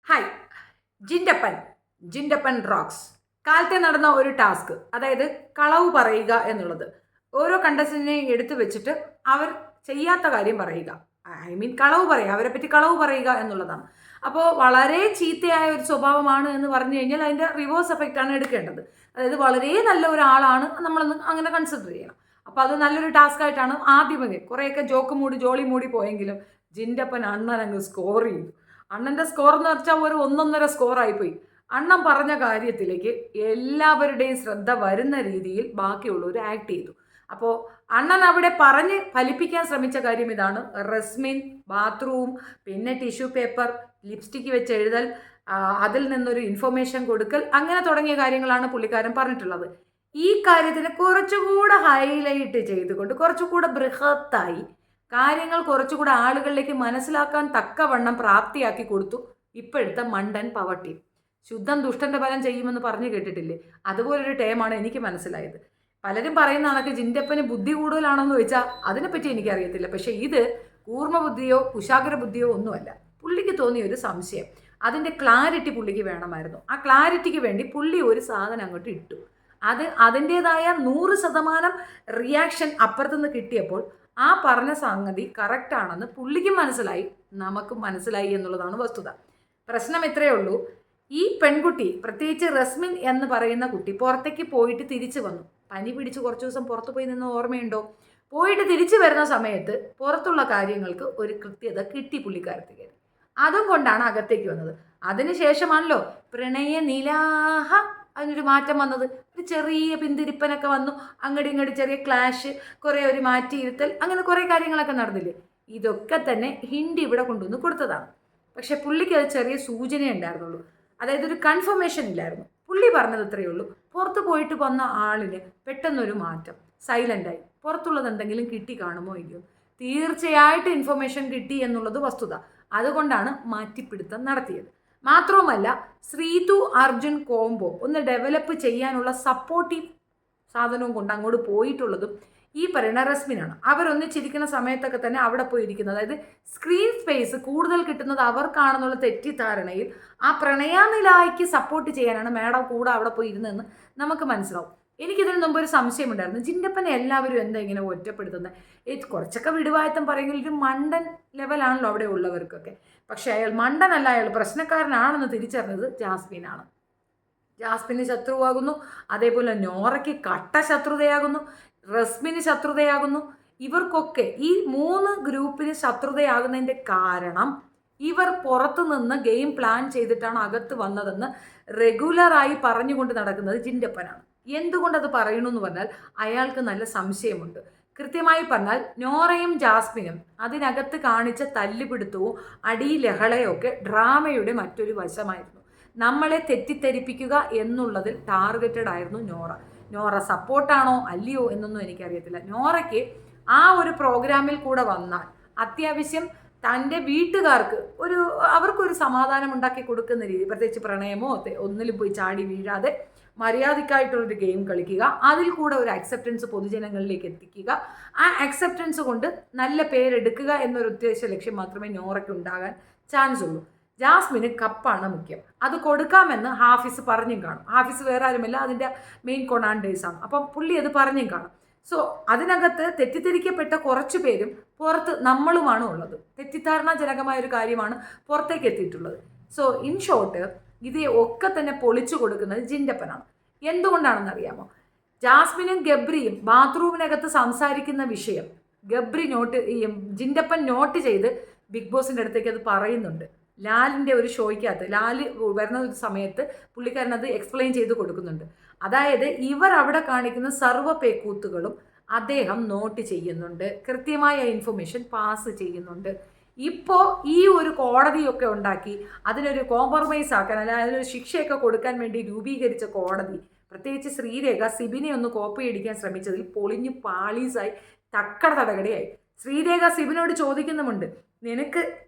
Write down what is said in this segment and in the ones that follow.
Hi. ജിൻഡപ്പൻ rocks. കാലത്തെ നടന്ന ഒരു ടാസ്ക്, അതായത് കളവ് പറയുക എന്നുള്ളത്. ഓരോ കണ്ടസ്റ്റന്റിനെയും എടുത്തു വെച്ചിട്ട് അവർ ചെയ്യാത്ത കാര്യം പറയുക, കളവ് പറയുക, അവരെ പറ്റി കളവ് പറയുക എന്നുള്ളതാണ്. അപ്പോൾ വളരെ ചീത്തയായ ഒരു സ്വഭാവമാണ് എന്ന് പറഞ്ഞു കഴിഞ്ഞാൽ അതിൻ്റെ റിവേഴ്സ് എഫക്റ്റ് ആണ് എടുക്കേണ്ടത്. അതായത് വളരെ നല്ല ഒരാളാണ് നമ്മളൊന്ന് അങ്ങനെ കൺസിഡർ ചെയ്യണം. അപ്പോൾ അത് നല്ലൊരു ടാസ്ക് ആയിട്ടാണ് ആദ്യമേ കുറേയൊക്കെ ജോളി മൂടി പോയെങ്കിലും ജിൻഡപ്പൻ അണ്ണൻ അങ്ങ് സ്കോർ ചെയ്തു. അണ്ണൻ്റെ സ്കോർ എന്ന് വെച്ചാൽ ഒരു 1.5 സ്കോറായിപ്പോയി. അണ്ണൻ പറഞ്ഞ കാര്യത്തിലേക്ക് എല്ലാവരുടെയും ശ്രദ്ധ വരുന്ന രീതിയിൽ ബാക്കിയുള്ളവർ ആക്ട് ചെയ്തു. അപ്പോൾ അണ്ണൻ അവിടെ പറഞ്ഞ് ഫലിപ്പിക്കാൻ ശ്രമിച്ച കാര്യം ഇതാണ്: റസ്മിൻ, ബാത്റൂം, പിന്നെ ടിഷ്യൂ പേപ്പർ, ലിപ്സ്റ്റിക്ക് വെച്ച് എഴുതൽ, അതിൽ നിന്നൊരു ഇൻഫർമേഷൻ കൊടുക്കൽ, അങ്ങനെ തുടങ്ങിയ കാര്യങ്ങളാണ് പുള്ളിക്കാരൻ പറഞ്ഞിട്ടുള്ളത്. ഈ കാര്യത്തിന് കുറച്ചുകൂടെ ഹൈലൈറ്റ് ചെയ്തുകൊണ്ട് കുറച്ചുകൂടെ ബൃഹത്തായി കാര്യങ്ങൾ കുറച്ചുകൂടെ ആളുകളിലേക്ക് മനസ്സിലാക്കാൻ തക്കവണ്ണം പ്രാപ്തിയാക്കി കൊടുത്തു ഇപ്പോഴത്തെ മണ്ടൻ പവർ ടീം. ശുദ്ധം ദുഷ്ടന്റെ ഫലം ചെയ്യുമെന്ന് പറഞ്ഞു കേട്ടിട്ടില്ലേ? അതുപോലൊരു ടേമാണ് എനിക്ക് മനസ്സിലായത്. പലരും പറയുന്ന കണക്ക് ജിൻഡപ്പന് ബുദ്ധി കൂടുതലാണെന്ന് ചോദിച്ചാൽ അതിനെപ്പറ്റി എനിക്കറിയത്തില്ല. പക്ഷേ ഇത് കൂർമ്മ ബുദ്ധിയോ കുശാഗ്ര ബുദ്ധിയോ ഒന്നുമല്ല. പുള്ളിക്ക് തോന്നിയ ഒരു സംശയം, അതിൻ്റെ ക്ലാരിറ്റി പുള്ളിക്ക് വേണമായിരുന്നു. ആ ക്ലാരിറ്റിക്ക് വേണ്ടി പുള്ളി ഒരു സാധനം അങ്ങോട്ട് ഇട്ടു. അത് അതിൻ്റേതായ 100% റിയാക്ഷൻ അപ്പുറത്തുനിന്ന് കിട്ടിയപ്പോൾ ആ പറഞ്ഞ സംഗതി കറക്റ്റാണെന്ന് പുള്ളിക്കും മനസ്സിലായി, നമുക്കും മനസ്സിലായി എന്നുള്ളതാണ് വസ്തുത. പ്രശ്നം ഇത്രയേ ഉള്ളൂ. ഈ പെൺകുട്ടി, പ്രത്യേകിച്ച് റസ്മിൻ എന്ന് പറയുന്ന കുട്ടി, പുറത്തേക്ക് പോയിട്ട് തിരിച്ചു വന്നു. പനി പിടിച്ച് കുറച്ച് ദിവസം പുറത്തു പോയി നിന്ന് ഓർമ്മയുണ്ടോ? പോയിട്ട് തിരിച്ചു വരുന്ന സമയത്ത് പുറത്തുള്ള കാര്യങ്ങൾക്ക് ഒരു കൃത്യത കിട്ടി പുള്ളിക്കാരത്തേക്ക്. അതും കൊണ്ടാണ് അകത്തേക്ക് വന്നത്. അതിനുശേഷമാണല്ലോ പ്രണയ നിലാഹ അതിനൊരു മാറ്റം വന്നത്. ഒരു ചെറിയ പിന്തിരിപ്പനൊക്കെ വന്നു, അങ്ങടി ഇങ്ങടി ചെറിയ ക്ലാഷ്, കുറേ ഒരു മാറ്റിയിരുത്തൽ, അങ്ങനെ കുറേ കാര്യങ്ങളൊക്കെ നടന്നില്ലേ? ഇതൊക്കെ തന്നെ ഹിന്ദി ഇവിടെ കൊണ്ടുവന്ന് കൊടുത്തതാണ്. പക്ഷെ പുള്ളിക്ക് അത് ചെറിയ സൂചന ഉണ്ടായിരുന്നുള്ളൂ. അതായത് ഒരു കൺഫർമേഷൻ ഇല്ലായിരുന്നു. പുള്ളി പറഞ്ഞത് ഇത്രയേ ഉള്ളൂ: പുറത്ത് പോയിട്ട് വന്ന ആളിന് പെട്ടെന്നൊരു മാറ്റം, സൈലൻ്റായി. പുറത്തുള്ളത് എന്തെങ്കിലും കിട്ടി കാണുമോ ഇല്ലയോ? തീർച്ചയായിട്ടും ഇൻഫർമേഷൻ കിട്ടി എന്നുള്ളത് വസ്തുത. അതുകൊണ്ടാണ് മാറ്റിപ്പിടുത്തം നടത്തിയത്. മാത്രവുമല്ല, ശ്രീതു അർജുൻ കോംബോ ഒന്ന് ഡെവലപ്പ് ചെയ്യാനുള്ള സപ്പോർട്ടീവ് സാധനവും കൊണ്ട് അങ്ങോട്ട് പോയിട്ടുള്ളതും ഈ പറയുന്ന റസ്മിനാണ്. അവരൊന്നിച്ചിരിക്കുന്ന സമയത്തൊക്കെ തന്നെ അവിടെ പോയിരിക്കുന്നത്, അതായത് സ്ക്രീൻ സ്പേസ് കൂടുതൽ കിട്ടുന്നത് അവർക്കാണെന്നുള്ള തെറ്റിദ്ധാരണയിൽ ആ പ്രണയനിലായ്ക്ക് സപ്പോർട്ട് ചെയ്യാനാണ് മാഡം കൂടെ അവിടെ പോയി ഇരുന്നതെന്ന് നമുക്ക് മനസ്സിലാവും. എനിക്കിതിന് മുമ്പ് ഒരു സംശയമുണ്ടായിരുന്നു, ജിൻഡപ്പനെ എല്ലാവരും എന്താ ഇങ്ങനെ ഒറ്റപ്പെടുത്തുന്നത്? കുറച്ചൊക്കെ വിടുവായത്തം പറയുമെങ്കിൽ ഒരു മണ്ടൻ ലെവലാണല്ലോ അവിടെ ഉള്ളവർക്കൊക്കെ. പക്ഷേ അയാൾ മണ്ടനല്ല, അയാൾ പ്രശ്നക്കാരനാണെന്ന് തിരിച്ചറിഞ്ഞത് ജാസ്മിനാണ്. ജാസ്മിന് ശത്രുവാകുന്നു, അതേപോലെ നോറയ്ക്ക് കട്ട ശത്രുതയാകുന്നു, റസ്മിന് ശത്രുതയാകുന്നു. ഇവർക്കൊക്കെ ഈ 3 ഗ്രൂപ്പിന് ശത്രുതയാകുന്നതിൻ്റെ കാരണം ഇവർ പുറത്തു നിന്ന് ഗെയിം പ്ലാൻ ചെയ്തിട്ടാണ് അകത്ത് വന്നതെന്ന് റെഗുലറായി പറഞ്ഞുകൊണ്ട് നടക്കുന്നത് ജിൻഡപ്പനാണ്. എന്തുകൊണ്ടത് പറയണമെന്ന് പറഞ്ഞാൽ അയാൾക്ക് നല്ല സംശയമുണ്ട്. കൃത്യമായി പറഞ്ഞാൽ നോറയും ജാസ്മിനും അതിനകത്ത് കാണിച്ച തല്ലുപിടുത്തവും അടിലഹളയും ഒക്കെ ഡ്രാമയുടെ മറ്റൊരു വശമായിരുന്നു. നമ്മളെ തെറ്റിദ്ധരിപ്പിക്കുക എന്നുള്ളതിൽ ടാർഗറ്റഡ് ആയിരുന്നു നോറ സപ്പോർട്ടാണോ അല്ലയോ എന്നൊന്നും എനിക്കറിയത്തില്ല. നോറയ്ക്ക് ആ ഒരു പ്രോഗ്രാമിൽ കൂടെ വന്നാൽ അത്യാവശ്യം തൻ്റെ വീട്ടുകാർക്ക് അവർക്കൊരു സമാധാനം ഉണ്ടാക്കി കൊടുക്കുന്ന രീതി, പ്രത്യേകിച്ച് പ്രണയമോ ഒന്നിലും പോയി ചാടി വീഴാതെ മര്യാദക്കായിട്ടുള്ളൊരു ഗെയിം കളിക്കുക, അതിൽ കൂടെ ഒരു അക്സെപ്റ്റൻസ് പൊതുജനങ്ങളിലേക്ക് എത്തിക്കുക, ആ അക്സെപ്റ്റൻസ് കൊണ്ട് നല്ല പേരെടുക്കുക എന്നൊരു ഉദ്ദേശ ലക്ഷ്യം മാത്രമേ നോറയ്ക്ക് ഉണ്ടാകാൻ ചാൻസ് ഉള്ളൂ. ജാസ്മിന് കപ്പാണ് മുഖ്യം. അത് കൊടുക്കാമെന്ന് ഹാഫിസ് പറഞ്ഞും കാണും. ഹാഫിസ് വേറെ ആരുമല്ല, അതിൻ്റെ മെയിൻ കൊണാണ്ടേഴ്സാണ്. അപ്പം പുള്ളി അത് പറഞ്ഞും കാണും. സോ അതിനകത്ത് തെറ്റിദ്ധരിക്കപ്പെട്ട കുറച്ച് പേരും പുറത്ത് നമ്മളുമാണ് ഉള്ളത്. തെറ്റിദ്ധാരണാജനകമായൊരു കാര്യമാണ് പുറത്തേക്ക് എത്തിയിട്ടുള്ളത്. സോ ഇൻ ഷോർട്ട്, ഇത് ഒക്കെ തന്നെ പൊളിച്ചു കൊടുക്കുന്നത് ജിൻഡപ്പനാണ്. എന്തുകൊണ്ടാണെന്ന് അറിയാമോ? ജാസ്മിനും ഗബ്രിയും ബാത്റൂമിനകത്ത് സംസാരിക്കുന്ന വിഷയം ജിൻഡപ്പൻ നോട്ട് ചെയ്ത് ബിഗ് ബോസിൻ്റെ അടുത്തേക്ക് അത് പറയുന്നുണ്ട്. ലാലിൻ്റെ ഒരു ഷോയ്ക്കകത്ത് ലാല് വരുന്ന ഒരു സമയത്ത് പുള്ളിക്കാരൻ അത് എക്സ്പ്ലെയിൻ ചെയ്ത് കൊടുക്കുന്നുണ്ട്. അതായത് ഇവർ അവിടെ കാണിക്കുന്ന സർവ്വ പേക്കൂത്തുകളും അദ്ദേഹം നോട്ട് ചെയ്യുന്നുണ്ട്, കൃത്യമായ ഇൻഫർമേഷൻ പാസ് ചെയ്യുന്നുണ്ട്. ഇപ്പോൾ ഈ ഒരു കോടതിയൊക്കെ ഉണ്ടാക്കി അതിനൊരു കോംപ്രമൈസ് ആക്കാൻ, അല്ലെങ്കിൽ അതിനൊരു ശിക്ഷയൊക്കെ കൊടുക്കാൻ വേണ്ടി രൂപീകരിച്ച കോടതി, പ്രത്യേകിച്ച് ശ്രീരേഖ സിബിനെ ഒന്ന് കോപ്പി അടിക്കാൻ ശ്രമിച്ചതിൽ പൊളിഞ്ഞു പാളീസായി തടകടയായി. ശ്രീരേഖ സിബിനോട് ചോദിക്കുന്നുമുണ്ട്, നിനക്ക്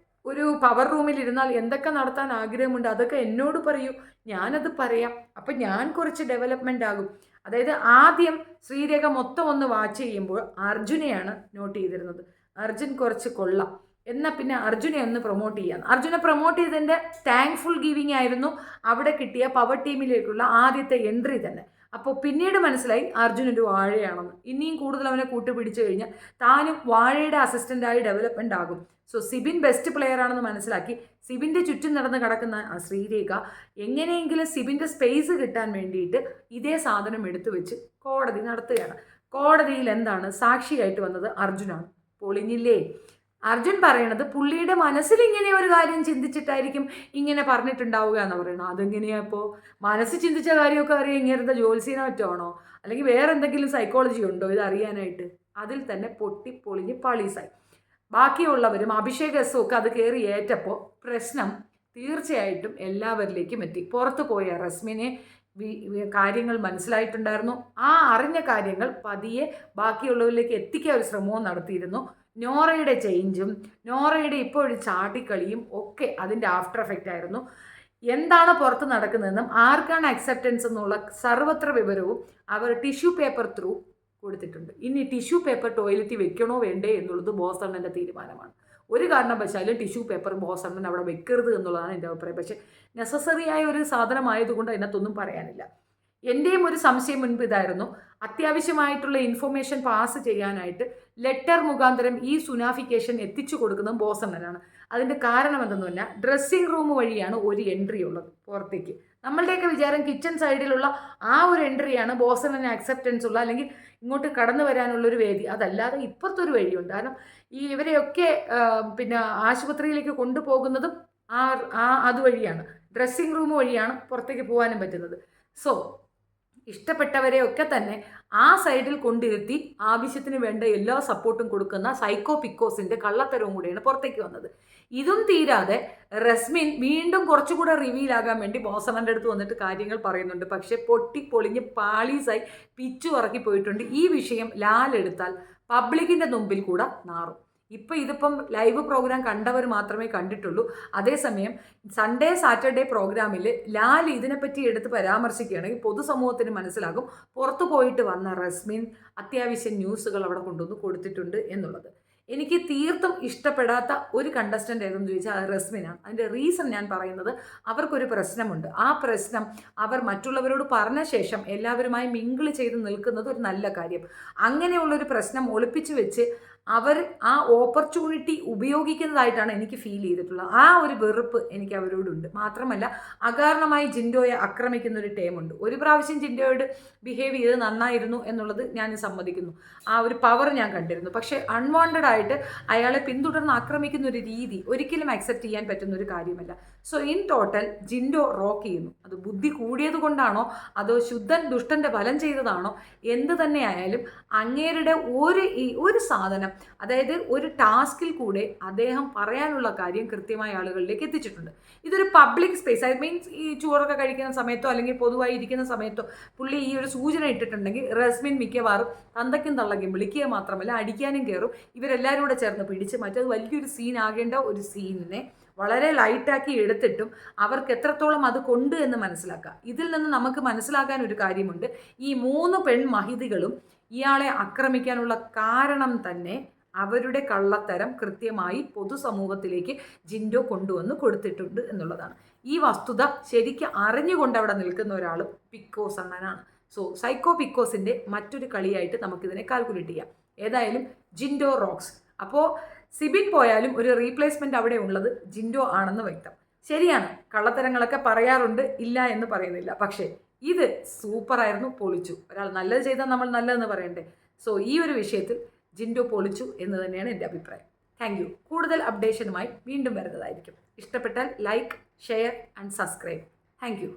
ഒരു പവർ റൂമിൽ ഇരുന്നാൽ എന്തൊക്കെ നടത്താൻ ആഗ്രഹമുണ്ട്, അതൊക്കെ എന്നോട് പറയൂ, ഞാനത് പറയാം, അപ്പം ഞാൻ കുറച്ച് ഡെവലപ്മെൻ്റ് ആകും. അതായത് ആദ്യം ശ്രീരേഖ മൊത്തം ഒന്ന് വാച്ച് ചെയ്യുമ്പോൾ അർജുനെയാണ് നോട്ട് ചെയ്തിരുന്നത്. അർജുൻ കുറച്ച് കൊള്ളാം, എന്നാൽ പിന്നെ അർജുനെ ഒന്ന് പ്രൊമോട്ട് ചെയ്യാം. അർജുനെ പ്രൊമോട്ട് ചെയ്തതിൻ്റെ താങ്ക്ഫുൾ ഗിവിങ് ആയിരുന്നു അവിടെ കിട്ടിയ പവർ ടീമിലേക്കുള്ള ആദ്യത്തെ എൻട്രി തന്നെ. അപ്പോൾ പിന്നീട് മനസ്സിലായി അർജുൻ ഒരു വാഴയാണെന്ന്. ഇനിയും കൂടുതൽ അവനെ കൂട്ടുപിടിച്ചു കഴിഞ്ഞാൽ താനും വാഴയുടെ അസിസ്റ്റൻ്റായി ഡെവലപ്മെൻ്റ് ആകും. സോ സിബിൻ ബെസ്റ്റ് പ്ലെയർ ആണെന്ന് മനസ്സിലാക്കി സിബിൻ്റെ ചുറ്റും നടന്ന് കിടക്കുന്ന ശ്രീരേഖ എങ്ങനെയെങ്കിലും സിബിൻ്റെ സ്പേസ് കിട്ടാൻ വേണ്ടിയിട്ട് ഇതേ സാധനം എടുത്തു വെച്ച് കോടതി നടത്തുകയാണ്. കോടതിയിൽ എന്താണ് സാക്ഷിയായിട്ട് വന്നത്? അർജുനാണ്. പൊളിഞ്ഞില്ലേ? അർജുൻ പറയണത് പുള്ളിയുടെ മനസ്സിൽ ഇങ്ങനെ ഒരു കാര്യം ചിന്തിച്ചിട്ടായിരിക്കും ഇങ്ങനെ പറഞ്ഞിട്ടുണ്ടാവുക എന്ന് പറയണം. അതെങ്ങനെയാ ഇപ്പോൾ മനസ്സ് ചിന്തിച്ച കാര്യമൊക്കെ അറിയാം? ഇങ്ങനത്തെ ജോത്സ്യനെ പറ്റുവാണോ? അല്ലെങ്കിൽ വേറെ എന്തെങ്കിലും സൈക്കോളജി ഉണ്ടോ ഇത് അറിയാനായിട്ട്? അതിൽ തന്നെ പൊളിഞ്ഞ് പാളീസായി. ബാക്കിയുള്ളവരും അഭിഷേക് എസും ഒക്കെ അത് കയറി ഏറ്റപ്പോൾ പ്രശ്നം തീർച്ചയായിട്ടും എല്ലാവരിലേക്കും എത്തി. പുറത്തു പോയ റസ്മിനെ കാര്യങ്ങൾ മനസ്സിലായിട്ടുണ്ടായിരുന്നു. ആ അറിഞ്ഞ കാര്യങ്ങൾ പതിയെ ബാക്കിയുള്ളവരിലേക്ക് എത്തിക്കാൻ ഒരു ശ്രമവും നടത്തിയിരുന്നു. നോറയുടെ ചേഞ്ചും നോറയുടെ ഇപ്പോഴും ചാട്ടിക്കളിയും ഒക്കെ അതിൻ്റെ ആഫ്റ്റർ എഫക്റ്റ് ആയിരുന്നു. എന്താണ് പുറത്ത് നടക്കുന്നതെന്നും ആർക്കാണ് അക്സെപ്റ്റൻസ് എന്നുള്ള സർവത്ര വിവരവും അവർ ടിഷ്യൂ പേപ്പർ ത്രൂ കൊടുത്തിട്ടുണ്ട്. ഇനി ടിഷ്യൂ പേപ്പർ ടോയ്ലറ്റിൽ വെക്കണോ വേണ്ടേ എന്നുള്ളത് ബോസ് അണ്ണൻ്റെ തീരുമാനമാണ്. ഒരു കാരണവശാലും ടിഷ്യൂ പേപ്പർ ബോസ് അണ്ണൻ അവിടെ വെക്കരുത് എന്നുള്ളതാണ് എൻ്റെ അഭിപ്രായം. പക്ഷേ നെസസറി ആയ ഒരു സാധനമായതുകൊണ്ട് അതിനകത്തൊന്നും പറയാനില്ല. എൻ്റെയും ഒരു സംശയം മുൻപ് ഇതായിരുന്നു, അത്യാവശ്യമായിട്ടുള്ള ഇൻഫർമേഷൻ പാസ് ചെയ്യാനായിട്ട് ലെറ്റർ മുഖാന്തരം ഈ സുനാഫിക്കേഷൻ എത്തിച്ചു കൊടുക്കുന്നത് ബോസ് അണ്ണനാണ്. അതിൻ്റെ കാരണം എന്തെന്ന് പറഞ്ഞാൽ ഡ്രസ്സിങ് റൂം വഴിയാണ് ഒരു എൻട്രി ഉള്ളത് പുറത്തേക്ക്. നമ്മളുടെയൊക്കെ വിചാരം കിച്ചൺ സൈഡിലുള്ള ആ ഒരു എൻട്രിയാണ് ബോസ് അണ്ണന് അക്സെപ്റ്റൻസ് ഉള്ള അല്ലെങ്കിൽ ഇങ്ങോട്ട് കടന്നു വരാനുള്ളൊരു വേദി. അതല്ലാതെ ഇപ്പുറത്തൊരു വഴിയുണ്ട്. കാരണം ഈ ഇവരെയൊക്കെ പിന്നെ ആശുപത്രിയിലേക്ക് കൊണ്ടുപോകുന്നതും അതുവഴിയാണ്, ഡ്രസ്സിങ് റൂം വഴിയാണ് പുറത്തേക്ക് പോകാനും പറ്റുന്നത്. സോ ഇഷ്ടപ്പെട്ടവരെയൊക്കെ തന്നെ ആ സൈഡിൽ കൊണ്ടിരുത്തി ആവശ്യത്തിന് വേണ്ട എല്ലാ സപ്പോർട്ടും കൊടുക്കുന്ന സൈക്കോ പിക്കോസിൻ്റെ കള്ളത്തരവും കൂടെയാണ് പുറത്തേക്ക് വന്നത്. ഇതും തീരാതെ റസ്മിൻ വീണ്ടും കുറച്ചുകൂടെ റിവീലാകാൻ വേണ്ടി ബോസമ്മൻ്റെ അടുത്ത് വന്നിട്ട് കാര്യങ്ങൾ പറയുന്നുണ്ട്. പക്ഷേ പൊളിഞ്ഞ് പാളീസായി പിച്ചു ഇറക്കി പോയിട്ടുണ്ട്. ഈ വിഷയം ലാലെടുത്താൽ പബ്ലിക്കിൻ്റെ മുമ്പിൽ കൂടെ നാറും. ഇതിപ്പം ലൈവ് പ്രോഗ്രാം കണ്ടവർ മാത്രമേ കണ്ടിട്ടുള്ളൂ. അതേസമയം സൺഡേ സാറ്റർഡേ പ്രോഗ്രാമിൽ ലാൽ ഇതിനെപ്പറ്റി എടുത്ത് പരാമർശിക്കുകയാണെങ്കിൽ പൊതുസമൂഹത്തിന് മനസ്സിലാകും പുറത്തു പോയിട്ട് വന്ന റസ്മിൻ അത്യാവശ്യം ന്യൂസുകൾ അവിടെ കൊണ്ടുവന്ന് കൊടുത്തിട്ടുണ്ട് എന്നുള്ളത്. എനിക്ക് തീർത്തും ഇഷ്ടപ്പെടാത്ത ഒരു കണ്ടസ്റ്റൻ്റ് ഏതെന്ന് ചോദിച്ചാൽ അത് റസ്മിനാണ്. അതിൻ്റെ റീസൺ ഞാൻ പറയുന്നത്, അവർക്കൊരു പ്രശ്നമുണ്ട്. ആ പ്രശ്നം അവർ മറ്റുള്ളവരോട് പറഞ്ഞ ശേഷം എല്ലാവരുമായി മിങ്കിൾ ചെയ്ത് നിൽക്കുന്നത് ഒരു നല്ല കാര്യം. അങ്ങനെയുള്ളൊരു പ്രശ്നം ഒളിപ്പിച്ചു വെച്ച് അവർ ആ ഓപ്പർച്യൂണിറ്റി ഉപയോഗിക്കുന്നതായിട്ടാണ് എനിക്ക് ഫീൽ ചെയ്തിട്ടുള്ളത്. ആ ഒരു വെറുപ്പ് എനിക്ക് അവരോടുണ്ട്. മാത്രമല്ല അകാരണമായി ജിൻഡോയെ ആക്രമിക്കുന്ന ഒരു ടൈമുണ്ട്. ഒരു പ്രാവശ്യം ജിൻഡോയോട് ബിഹേവ് ചെയ്ത് നന്നായിരുന്നു എന്നുള്ളത് ഞാൻ സമ്മതിക്കുന്നു. ആ ഒരു പവർ ഞാൻ കണ്ടിരുന്നു. പക്ഷേ അൺവാണ്ടഡ് ആയിട്ട് അയാളെ പിന്തുടർന്ന് ആക്രമിക്കുന്ന ഒരു രീതി ഒരിക്കലും അക്സെപ്റ്റ് ചെയ്യാൻ പറ്റുന്ന ഒരു കാര്യമല്ല. So in total Jinto rock ചെയ്യുന്നു. അത് ബുദ്ധി കൂടിയത് കൊണ്ടാണോ അതോ ശുദ്ധൻ ദുഷ്ടൻ്റെ ഫലം ചെയ്തതാണോ എന്ത് തന്നെയായാലും അങ്ങേരുടെ ഒരു സാധനം, അതായത് ഒരു ടാസ്കിൽ കൂടെ അദ്ദേഹം പറയാനുള്ള കാര്യം കൃത്യമായ ആളുകളിലേക്ക് എത്തിച്ചിട്ടുണ്ട്. ഇതൊരു പബ്ലിക് സ്പേസ്, ഐ മീൻസ് ഈ ചോറൊക്കെ കഴിക്കുന്ന സമയത്തോ അല്ലെങ്കിൽ പൊതുവായി ഇരിക്കുന്ന സമയത്തോ പുള്ളി ഈ ഒരു സൂചന ഇട്ടിട്ടുണ്ടെങ്കിൽ റസ്മിൻ മിക്കവാറും തന്തയ്ക്കും തള്ളയ്ക്കും വിളിക്കുക മാത്രമല്ല അടിക്കാനും കയറും. ഇവരെല്ലാവരും കൂടെ ചേർന്ന് പിടിച്ച് മറ്റത് വലിയൊരു സീൻ ആകേണ്ട ഒരു സീനിനെ വളരെ ലൈറ്റാക്കി എടുത്തിട്ടും അവർക്ക് എത്രത്തോളം അത് കൊണ്ട് എന്ന് മനസ്സിലാക്കുക. ഇതിൽ നിന്ന് നമുക്ക് മനസ്സിലാക്കാൻ ഒരു കാര്യമുണ്ട്. ഈ 3 പെൺമഹിതികളും ഇയാളെ ആക്രമിക്കാനുള്ള കാരണം തന്നെ അവരുടെ കള്ളത്തരം കൃത്യമായി പൊതുസമൂഹത്തിലേക്ക് ജിൻഡോ കൊണ്ടുവന്ന് കൊടുത്തിട്ടുണ്ട് എന്നുള്ളതാണ്. ഈ വസ്തുത ശരിക്കും അറിഞ്ഞുകൊണ്ട് അവിടെ നിൽക്കുന്ന ഒരാൾ പിക്കോസ് അണ്ണനാണ്. സോ സൈക്കോ പിക്കോസിൻ്റെ മറ്റൊരു കളിയായിട്ട് നമുക്കിതിനെ കാൽക്കുലേറ്റ് ചെയ്യാം. ഏതായാലും ജിൻഡോ റോക്സ്. അപ്പോൾ സിബിൻ പോയാലും ഒരു റീപ്ലേസ്മെൻറ്റ് അവിടെ ഉള്ളത് ജിൻഡോ ആണെന്ന് വ്യക്തം. ശരിയാണ്, കള്ളത്തരങ്ങളൊക്കെ പറയാറുണ്ട്, ഇല്ല എന്ന് പറയുന്നില്ല. പക്ഷേ ഇത് സൂപ്പറായിരുന്നു, പൊളിച്ചു. ഒരാൾ നല്ലത് ചെയ്താൽ നമ്മൾ നല്ലതെന്ന് പറയണ്ടേ. സോ ഈ ഒരു വിഷയത്തിൽ ജിൻഡോ പൊളിച്ചു എന്ന് തന്നെയാണ് എൻ്റെ അഭിപ്രായം. Thank you. കൂടുതൽ അപ്ഡേഷനുമായി വീണ്ടും വരുന്നതായിരിക്കും. ഇഷ്ടപ്പെട്ടാൽ like, share and subscribe. Thank you.